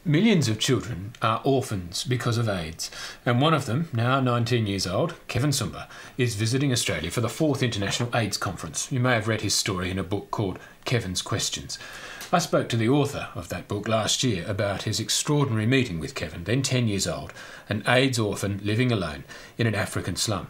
Millions of children are orphans because of AIDS, and one of them, now 19 years old, Kevin Sumba, is visiting Australia for the 4th International AIDS Conference. You may have read his story in a book called Kevin's Questions. I spoke to the author of that book last year about his extraordinary meeting with Kevin, then 10 years old, an AIDS orphan living alone in an African slum.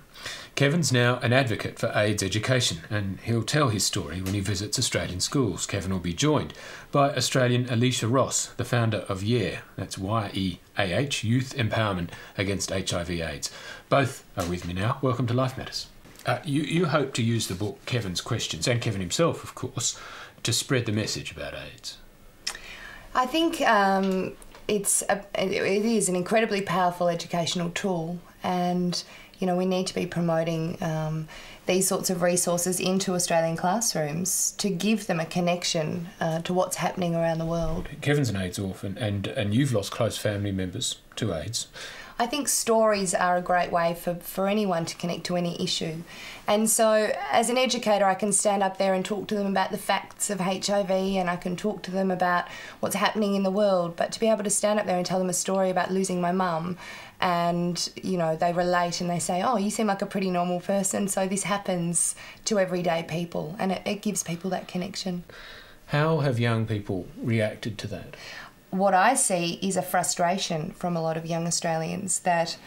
Kevin's now an advocate for AIDS education, and he'll tell his story when he visits Australian schools. Kevin will be joined by Australian Alicia Ross, the founder of YEAH, that's Y-E-A-H, Youth Empowerment Against HIV/AIDS. Both are with me now. Welcome to Life Matters. You hope to use the book Kevin's Questions, and Kevin himself, of course, to spread the message about AIDS. I think it is an incredibly powerful educational tool, and you know, we need to be promoting these sorts of resources into Australian classrooms to give them a connection to what's happening around the world. Kevin's an AIDS orphan, and you've lost close family members to AIDS. I think stories are a great way for anyone to connect to any issue. And so as an educator, I can stand up there and talk to them about the facts of HIV, and I can talk to them about what's happening in the world. But to be able to stand up there and tell them a story about losing my mum, and, you know, they relate and they say, oh, you seem like a pretty normal person, so this happens to everyday people, and it gives people that connection. How have young people reacted to that? What I see is a frustration from a lot of young Australians that,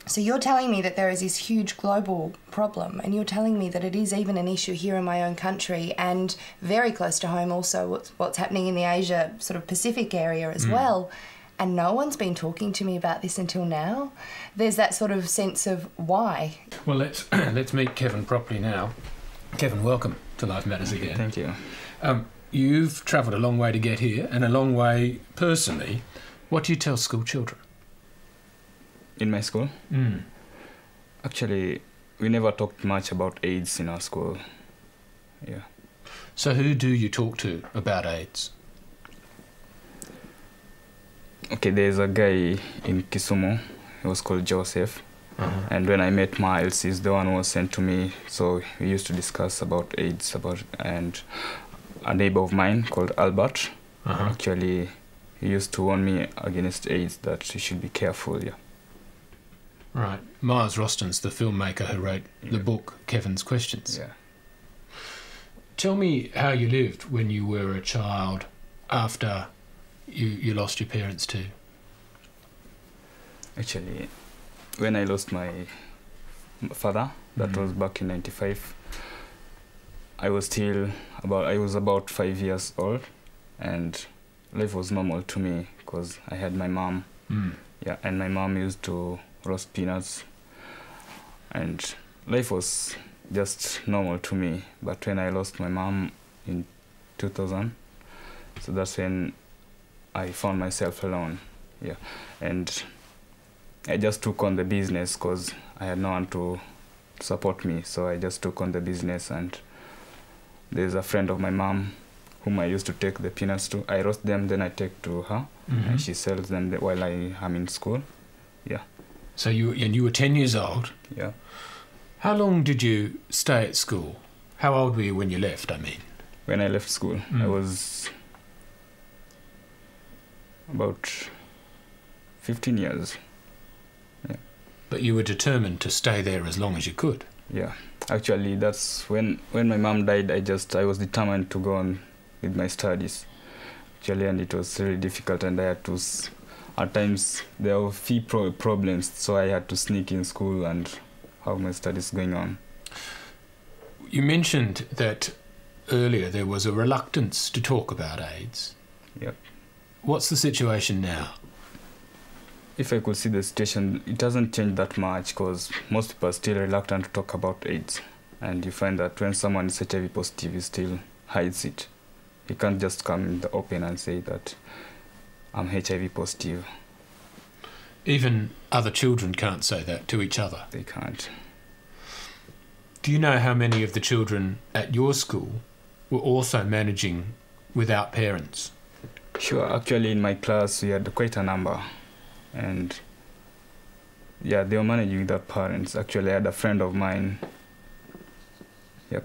so you're telling me that there is this huge global problem, and you're telling me that it is even an issue here in my own country, and very close to home also what's happening in the Asia sort of Pacific area as well, and no one's been talking to me about this until now. There's that sort of sense of why. Well, let's meet Kevin properly now. Kevin, welcome to Life Matters again. Thank you. You've travelled a long way to get here, and a long way personally. What do you tell school children? In my school? Actually, we never talked much about AIDS in our school. Yeah. So who do you talk to about AIDS? Okay, there's a guy in Kisumu. He was called Joseph. And when I met Miles, he's the one who was sent to me. So we used to discuss about AIDS, and a neighbor of mine called Albert. Actually, he used to warn me against AIDS, that you should be careful. Yeah. Right. Miles Roston's the filmmaker who wrote the book Kevin's Questions. Yeah. Tell me how you lived when you were a child after you lost your parents too. Actually, when I lost my father, that was back in '95, I was about 5 years old, and life was normal to me because I had my mom. Yeah, and my mom used to roast peanuts, and life was just normal to me. But when I lost my mom in 2000, so that's when I found myself alone. Yeah, and I just took on the business because I had no one to support me, so I just took on the business. And there's a friend of my mom whom I used to take the peanuts to. I roast them, then I take to her, and she sells them while I am in school. Yeah. So you were 10 years old? Yeah. How long did you stay at school? How old were you when you left, I mean? When I left school, I was about 15 years. Yeah. But you were determined to stay there as long as you could? Yeah. Actually, that's when my mom died, I was determined to go on with my studies. Actually, and it was really difficult, and I had to, at times, there were few problems, so I had to sneak in school and have my studies going on. You mentioned that earlier there was a reluctance to talk about AIDS. Yep. What's the situation now? If I could see the situation, it hasn't changed that much because most people are still reluctant to talk about AIDS. And you find that when someone is HIV positive, he still hides it. He can't just come in the open and say that I'm HIV positive. Even other children can't say that to each other? They can't. Do you know how many of the children at your school were also managing without parents? Sure, actually in my class we had quite a number. And yeah, they were managing without parents. Actually, I had a friend of mine. Yep.